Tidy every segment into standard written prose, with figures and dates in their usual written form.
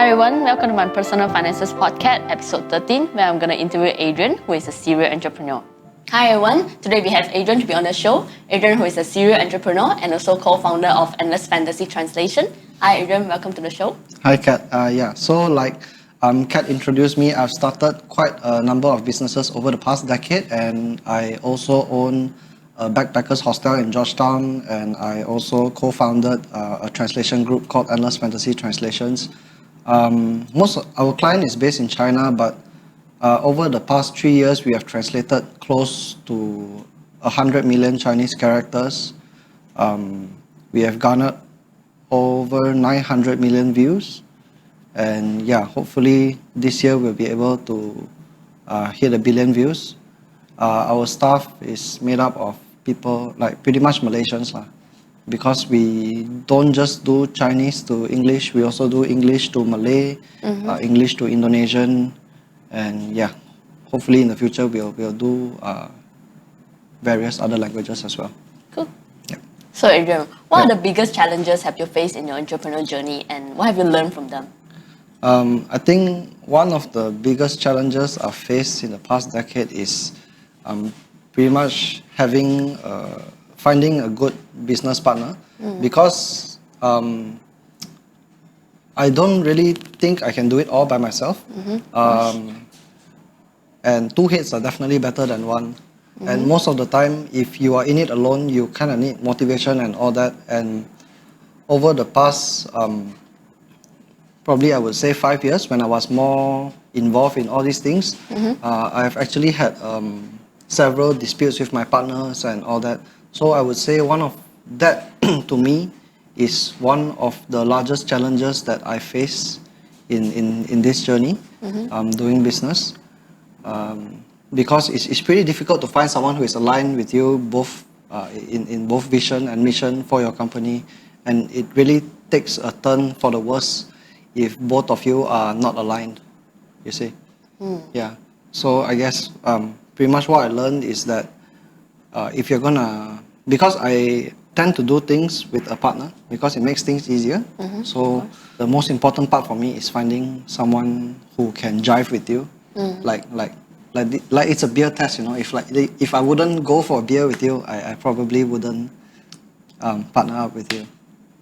Hi everyone, welcome to my Personal Finances PodCat, episode 13, where I'm going to interview Adrian, who is a serial entrepreneur. Hi everyone, today we have Adrian to be on the show. Adrian, who is a serial entrepreneur and also co-founder of Endless Fantasy Translation. Hi Adrian, welcome to the show. Hi Kat. Kat introduced me. I've started quite a number of businesses over the past decade, and I also own a backpackers hostel in Georgetown, and I also co-founded a translation group called Endless Fantasy Translations. Most of our client is based in China, but over the past 3 years, we have translated close to 100 million Chinese characters. We have garnered over 900 million views, and hopefully this year we'll be able to hit 1 billion views. Our staff is made up of people like pretty much Malaysians because we don't just do Chinese to English, we also do English to Malay, English to Indonesian, and hopefully in the future we'll do various other languages as well. Cool. So Adrian, what are the biggest challenges have you faced in your entrepreneurial journey, and what have you learned from them? I think one of the biggest challenges I've faced in the past decade is pretty much finding a good business partner, because I don't really think I can do it all by myself. And two heads are definitely better than one. And most of the time, if you are in it alone, you kind of need motivation and all that. And over the past, probably I would say 5 years, when I was more involved in all these things, I've actually had several disputes with my partners and all that. So I would say one of that, to me, is one of the largest challenges that I face in this journey, doing business. Because it's pretty difficult to find someone who is aligned with you both in both vision and mission for your company, and it really takes a turn for the worse if both of you are not aligned, you see. So I guess pretty much what I learned is that if you're gonna, because I tend to do things with a partner because it makes things easier. So the most important part for me is finding someone who can jive with you, like it's a beer test, you know. If I wouldn't go for a beer with you, I probably wouldn't partner up with you.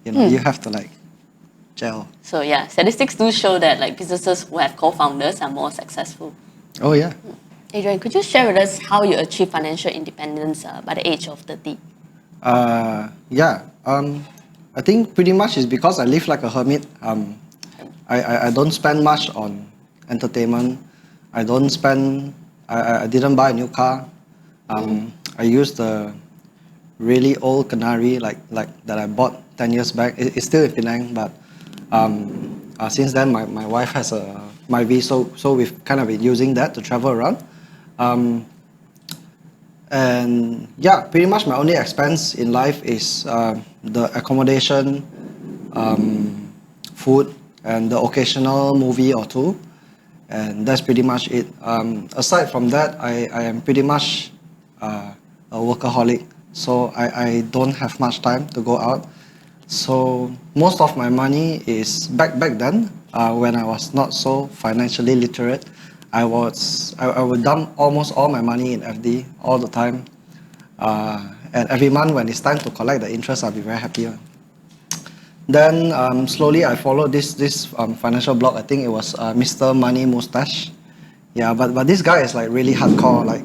You know, you have to gel. So statistics do show that businesses who have co-founders are more successful. Oh yeah. Adrian, could you share with us how you achieve financial independence by the age of 30? I think pretty much is because I live like a hermit. I don't spend much on entertainment. I didn't buy a new car. I used the really old Canary like that I bought 10 years back. It's still in Penang, but since then my wife has a MyPF, so we've kind of been using that to travel around. And pretty much my only expense in life is the accommodation, food, and the occasional movie or two, and that's pretty much it. Aside from that, I am pretty much a workaholic, so I don't have much time to go out. So most of my money is back then, when I was not so financially literate. I would dump almost all my money in FD all the time, and every month when it's time to collect the interest, I'll be very happy. Then slowly I followed this financial blog. I think it was Mr. Money Mustache. But this guy is really hardcore.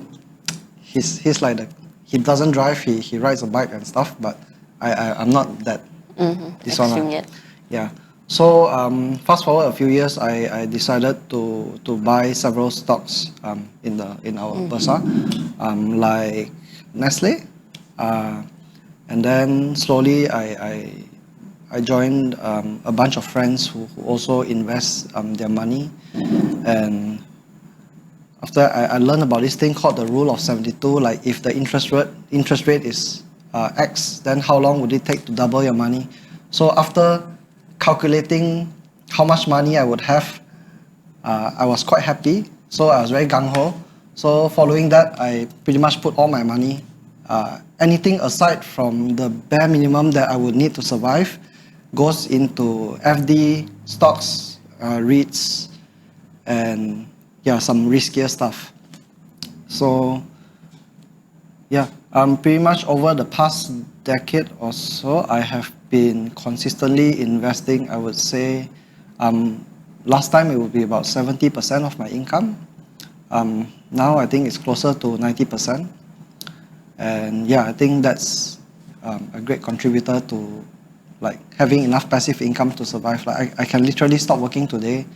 He's like he doesn't drive. He rides a bike and stuff. But I'm not that. This one. Yet. So fast forward a few years, I decided to buy several stocks in our bursa, like Nestle, and then slowly I joined a bunch of friends who also invest their money, and after I learned about this thing called the rule of 72. Like if the interest rate is X, then how long would it take to double your money? So after calculating how much money I would have, I was quite happy. So I was very gung-ho. So following that, I pretty much put all my money, anything aside from the bare minimum that I would need to survive, goes into FD, stocks, REITs, and yeah, some riskier stuff. So yeah, pretty much over the past decade or so, I have been consistently investing. I would say last time it would be about 70% of my income. Now I think it's closer to 90%. And yeah, I think that's a great contributor to like having enough passive income to survive. Like I can literally stop working today,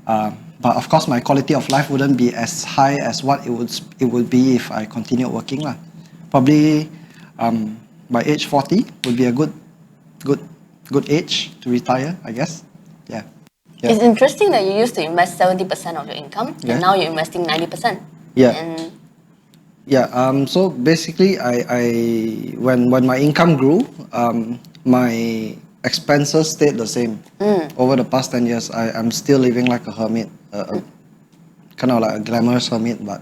but of course my quality of life wouldn't be as high as what it would be if I continued working lah. Probably by age 40 would be a good age to retire, I guess. Yeah. Yeah. It's interesting that you used to invest 70% of your income, Yeah. and now you're investing 90%. Yeah. And Yeah. So basically, when my income grew, my expenses stayed the same. Over the past 10 years, I'm still living like a hermit, kind of like a glamorous hermit, but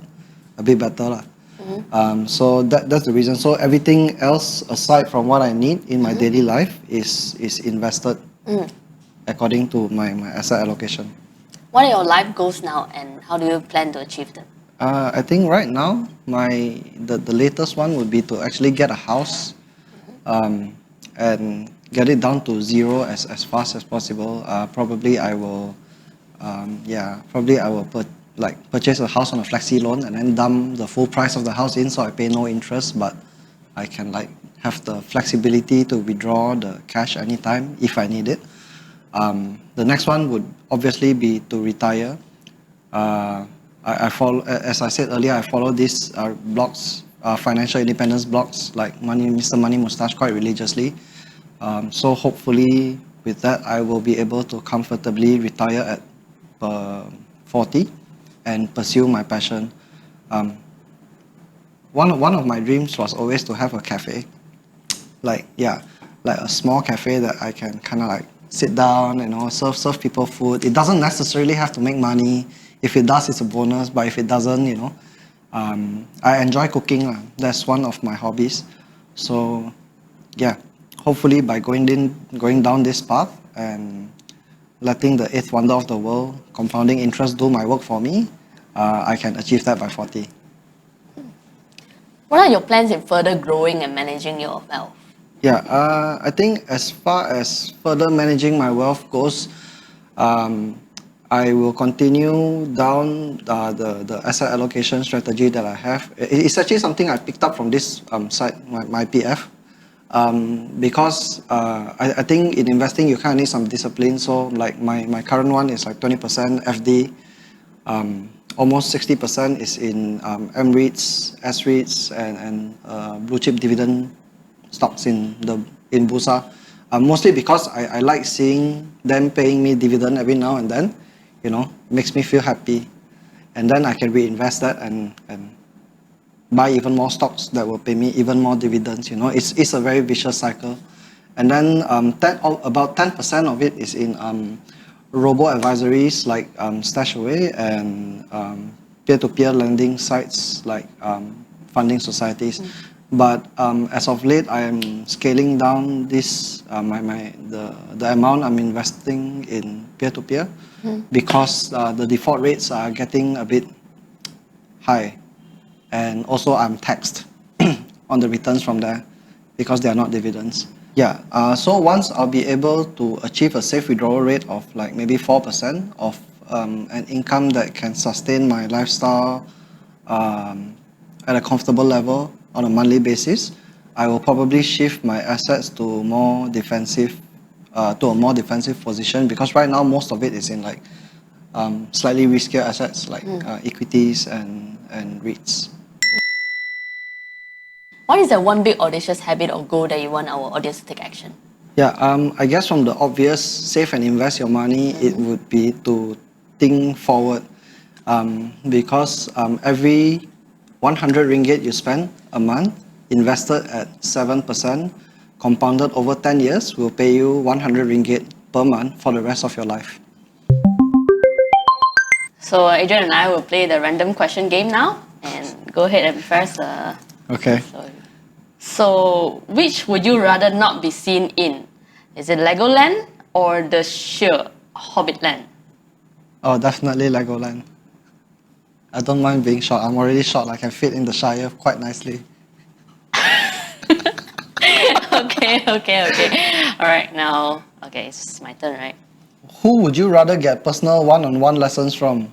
a bit better lah. So that's the reason. So everything else aside from what I need in my daily life is invested according to my asset allocation. what are your life goals now, and how do you plan to achieve them? I think right now the latest one would be to actually get a house, and get it down to zero as fast as possible. Probably I will purchase a house on a flexi loan and then dump the full price of the house in, so I pay no interest, but I can like have the flexibility to withdraw the cash anytime if I need it. The next one would obviously be to retire. I follow, as I said earlier, I follow these blogs, financial independence blogs like Mr. Money Mustache quite religiously. So hopefully with that, I will be able to comfortably retire at 40 and pursue my passion. One of my dreams was always to have a cafe, like a small cafe that I can kind of like sit down and serve people food. It doesn't necessarily have to make money. If it does, it's a bonus. But if it doesn't, I enjoy cooking. That's one of my hobbies. So yeah, hopefully by going down this path and letting the eighth wonder of the world, compounding interest, do my work for me, I can achieve that by 40. What are your plans in further growing and managing your wealth? Yeah, I think as far as further managing my wealth goes, I will continue down the asset allocation strategy that I have. It's actually something I picked up from this site, MyPF, because I think in investing you kind of need some discipline. So like my current one is like 20% FD, almost 60% is in M-REITs, S-REITs, and blue chip dividend stocks in Bursa. Mostly because I like seeing them paying me dividend every now and then. Makes me feel happy, and then I can reinvest that and buy even more stocks that will pay me even more dividends. It's a very vicious cycle. And then about 10% of it is in robo advisories like Stashaway and peer-to-peer lending sites like funding societies. But as of late, I am scaling down this the amount I'm investing in peer-to-peer because the default rates are getting a bit high, and also I'm taxed on the returns from there because they are not dividends. Yeah. So once I'll be able to achieve a safe withdrawal rate of like maybe 4% of an income that can sustain my lifestyle at a comfortable level on a monthly basis, I will probably shift my assets to a more defensive position, because right now most of it is in like slightly riskier assets like equities and REITs. What is the one big audacious habit or goal that you want our audience to take action? Yeah, I guess from the obvious, save and invest your money, it would be to think forward, because every 100 ringgit you spend a month, invested at 7%, compounded over 10 years, will pay you 100 ringgit per month for the rest of your life. So Adrian and I will play the random question game now, and go ahead and first. Okay. So which would you rather not be seen in? Is it Legoland or the sheer Hobbitland? Oh, definitely Legoland. I don't mind being short. I'm already short. I can fit in the Shire quite nicely. Okay. All right, now, okay, it's my turn, right? Who would you rather get personal one-on-one lessons from?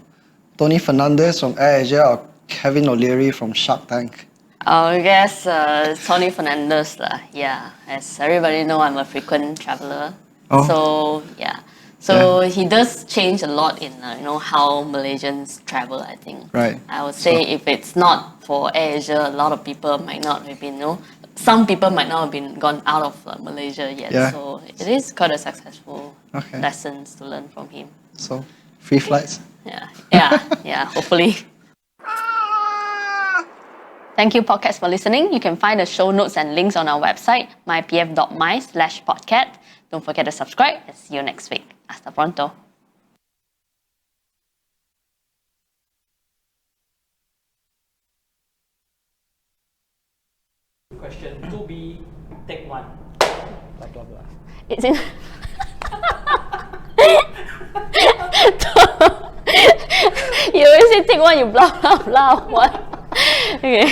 Tony Fernandez from AirAsia or Kevin O'Leary from Shark Tank? I guess Tony Fernandez lah. Yeah, as everybody know, I'm a frequent traveler. Oh. So yeah, so he does change a lot in how Malaysians travel. I think. Right. I would say if it's not for AirAsia, a lot of people might not have been some people might not have been gone out of Malaysia yet. Yeah. So it is quite a successful Okay. lessons to learn from him. So, free flights? Yeah. Hopefully. Thank you, PodCats, for listening. You can find the show notes and links on our website, mypf.my/PodCat. Don't forget to subscribe and see you next week. Hasta pronto. Question 2B, take 1. Blah, blah, blah. It's in... You always say take one, you blah blah blah. What? Okay.